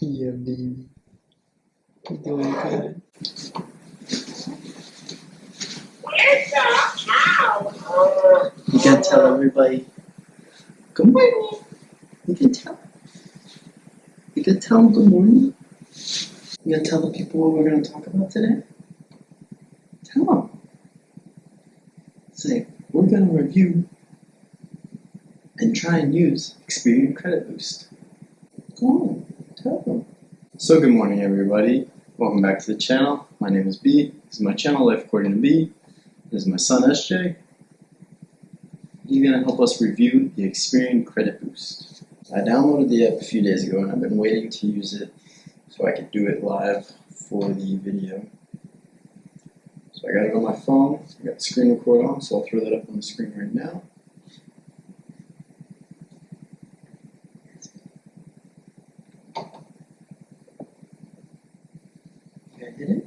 Yeah, baby. You're doing good. Where's the cow? You can tell everybody. Good morning. You can tell. You can tell them good morning. You can tell the people what we're going to talk about today. Tell them. Say, we're going to review and try and use Experian Credit Boost. Go on. Tell them. So good morning, everybody. Welcome back to the channel. My name is B. This is my channel, Life According to B. This is my son, SJ. He's going to help us review the Experian Credit Boost. I downloaded the app a few days ago, and I've been waiting to use it so I could do it live for the video. So I got it on my phone. I got the screen record on, so I'll throw that up on the screen right now. I did it.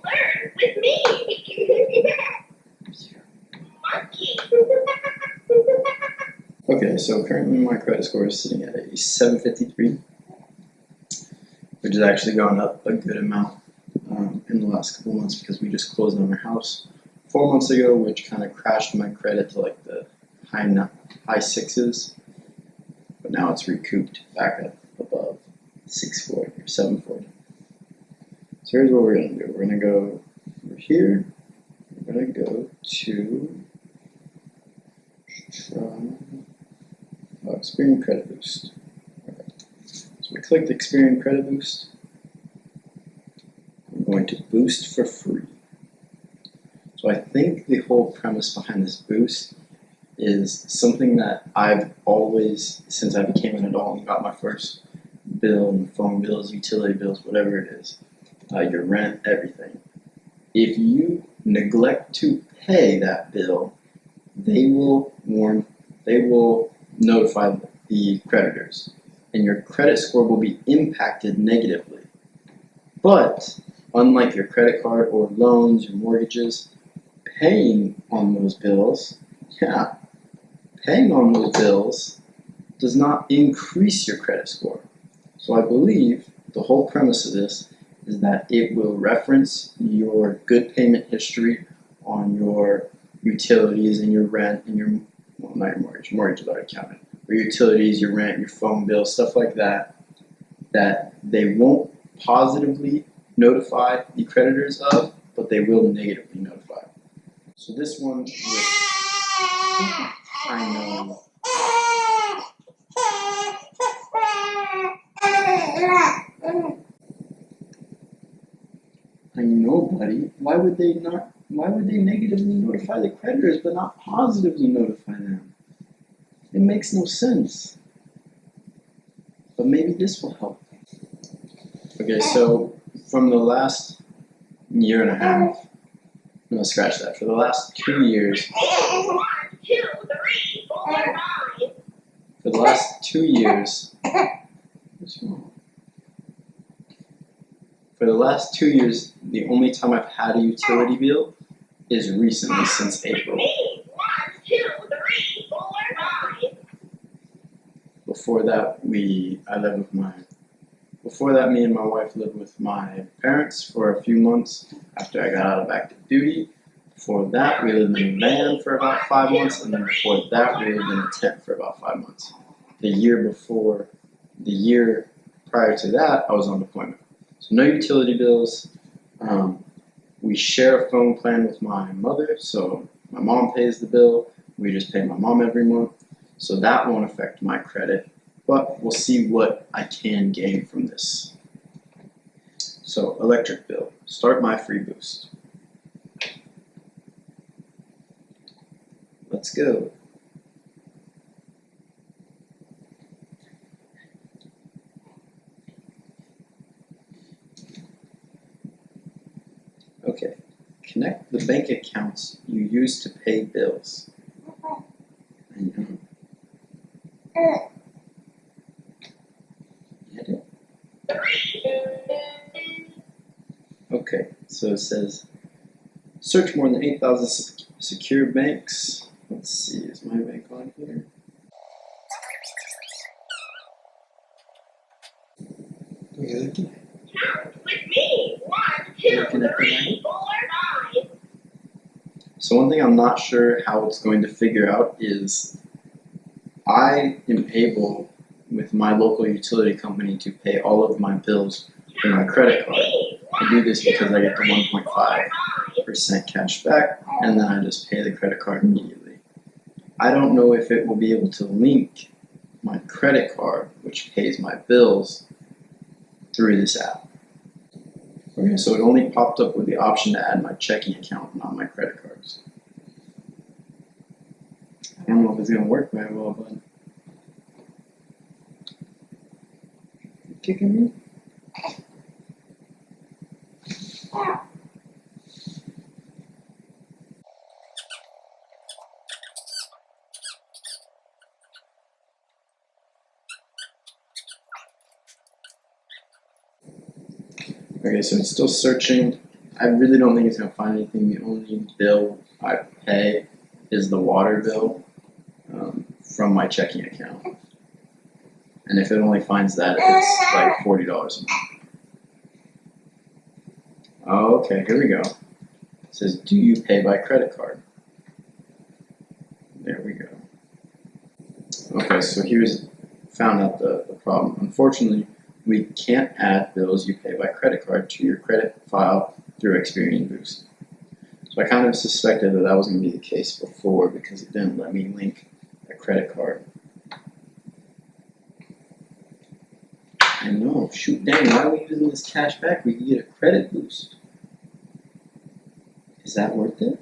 Learn with me. Monkey. Okay, so currently my credit score is sitting at a 753, which has actually gone up a good amount in the last couple months because we just closed on our house 4 months ago, which kind of crashed my credit to like the high sixes, but now it's recouped back up above 640 or 740. So here's what we're going to do. We're going to go over here. We're going to go to Experian Credit Boost. Okay. So we click the Experian Credit Boost. We're going to boost for free. So I think the whole premise behind this boost is something that I've always, since I became an adult and got my first bill, and phone bills, utility bills, whatever it is, your rent, everything. If you neglect to pay that bill, they will notify the creditors, and your credit score will be impacted negatively. But unlike your credit card or loans, your mortgages, paying on those bills does not increase your credit score. So I believe the whole premise of this is that it will reference your good payment history on your utilities and your rent and your, well, not your mortgage is already counted, but your utilities, your rent, your phone bill, stuff like that, that they won't positively notify the creditors of, but they will negatively notify. So this one with, I know. I know, buddy. Why would they negatively notify the creditors but not positively notify them? It makes no sense. But maybe this will help. Okay, so from the last year and a half, no, scratch that. For the last 2 years, 1, 2, 3, 4, 5. for the last 2 years, what's wrong? For the last 2 years, the only time I've had a utility bill is recently, since April. 1, 2, 3, 4, 5. Before that, me and my wife lived with my parents for a few months after I got out of active duty. Before that, we lived in a van for about 5 months, and then before that, we lived in a tent for about 5 months. The year prior to that, I was on deployment. So no utility bills. We share a phone plan with my mother, so my mom pays the bill. We just pay my mom every month. So that won't affect my credit, but we'll see what I can gain from this. So electric bill, start my free boost. Let's go. Okay, connect the bank accounts you use to pay bills. I know. Get it? Okay, so it says search more than 8,000 secure banks. Let's see, is my bank on here? What are you looking at? Count with me. 1, 2, 3, 4, 5. So one thing I'm not sure how it's going to figure out is I am able, with my local utility company, to pay all of my bills through my credit card. I do this because I get the 1.5% cash back, and then I just pay the credit card immediately. I don't know if it will be able to link my credit card, which pays my bills, through this app. Okay, so it only popped up with the option to add my checking account, not my credit cards. I don't know if it's going to work very well, but... You kicking me? Okay, so it's still searching. I really don't think it's going to find anything. The only bill I pay is the water bill from my checking account. And if it only finds that, it's like $40 a month. Oh, okay, here we go. It says, do you pay by credit card? There we go. Okay, so found out the problem. Unfortunately, we can't add bills you pay by credit card to your credit file through Experian Boost. So I kind of suspected that was going to be the case before because it didn't let me link a credit card. I know, shoot dang, why are we using this cash back? We can get a credit boost. Is that worth it?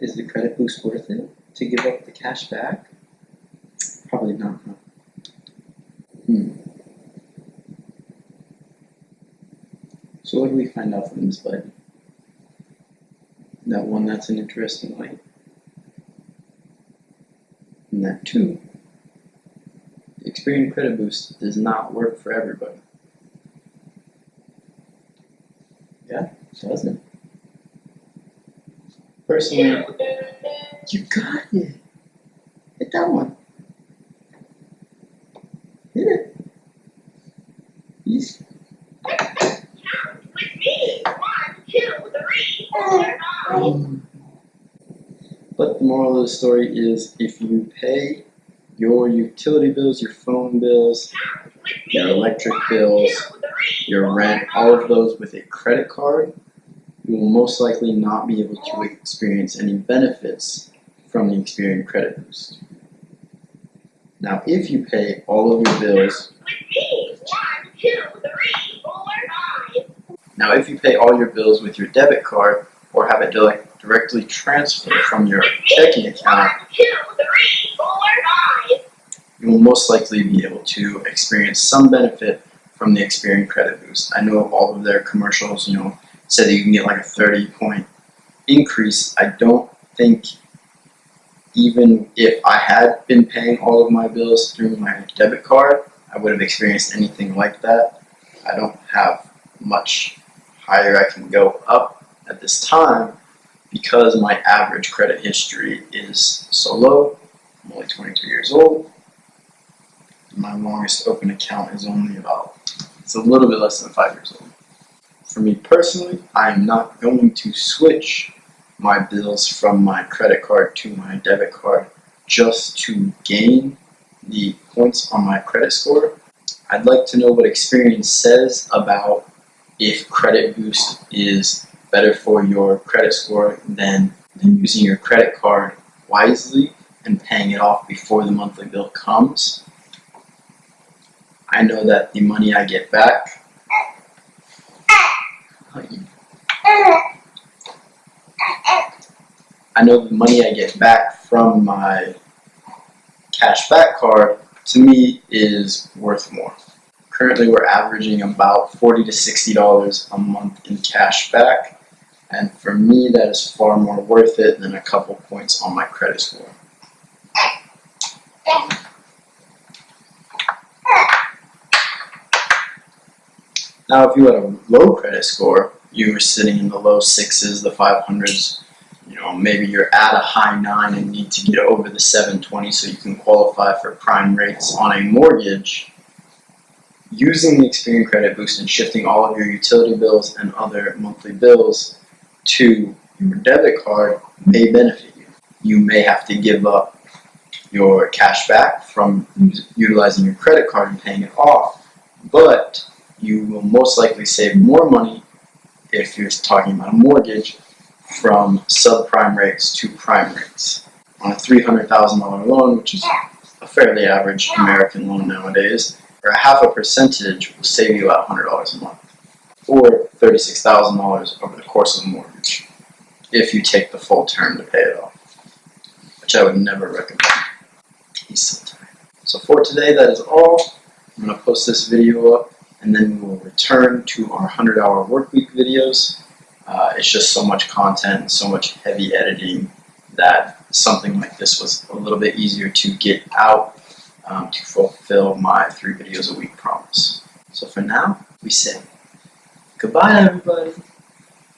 Is the credit boost worth it to give up the cash back? Probably not, huh? So what do we find out from this buddy? That one, that's an interesting light. And that two, the Experian Credit Boost does not work for everybody. Yeah, it doesn't. Personally, you got it. Hit that one. Hit it. Easy. With me. 1, 2, 3, 4, 5. But the moral of the story is if you pay your utility bills, your phone bills, your electric bills, your rent, all of those with a credit card, you will most likely not be able to experience any benefits from the Experian Credit Boost. Now, if you pay all of your bills, Now, if you pay all your bills with your debit card or have it directly transferred from your checking account, you will most likely be able to experience some benefit from the Experian Credit Boost. I know all of their commercials, said that you can get like a 30-point increase. I don't think even if I had been paying all of my bills through my debit card, I would have experienced anything like that. I don't have much higher I can go up at this time because my average credit history is so low. I'm only 22 years old. My longest open account is only it's a little bit less than 5 years old. For me personally, I am not going to switch my bills from my credit card to my debit card just to gain the points on my credit score. I'd like to know what Experian says about if Credit Boost is better for your credit score than using your credit card wisely and paying it off before the monthly bill comes. I know that the money I get back from my cashback card, to me, is worth more. Currently, we're averaging about $40 to $60 a month in cash back, and for me, that is far more worth it than a couple points on my credit score. Now, if you had a low credit score, you were sitting in the low 6s, the 500s, maybe you're at a high 9 and need to get over the 720 so you can qualify for prime rates on a mortgage, using the Experian Credit Boost and shifting all of your utility bills and other monthly bills to your debit card may benefit you. You may have to give up your cash back from utilizing your credit card and paying it off, but you will most likely save more money if you're talking about a mortgage from subprime rates to prime rates. On a $300,000 loan, which is a fairly average American loan nowadays, or a half a percentage will save you about $100 a month, or $36,000 over the course of a mortgage, if you take the full term to pay it off, which I would never recommend. He's so tired. So for today, that is all. I'm going to post this video up, and then we will return to our 100-hour workweek videos. It's just so much content and so much heavy editing that something like this was a little bit easier to get out to fulfill my 3 videos a week promise. So for now, we say goodbye, everybody.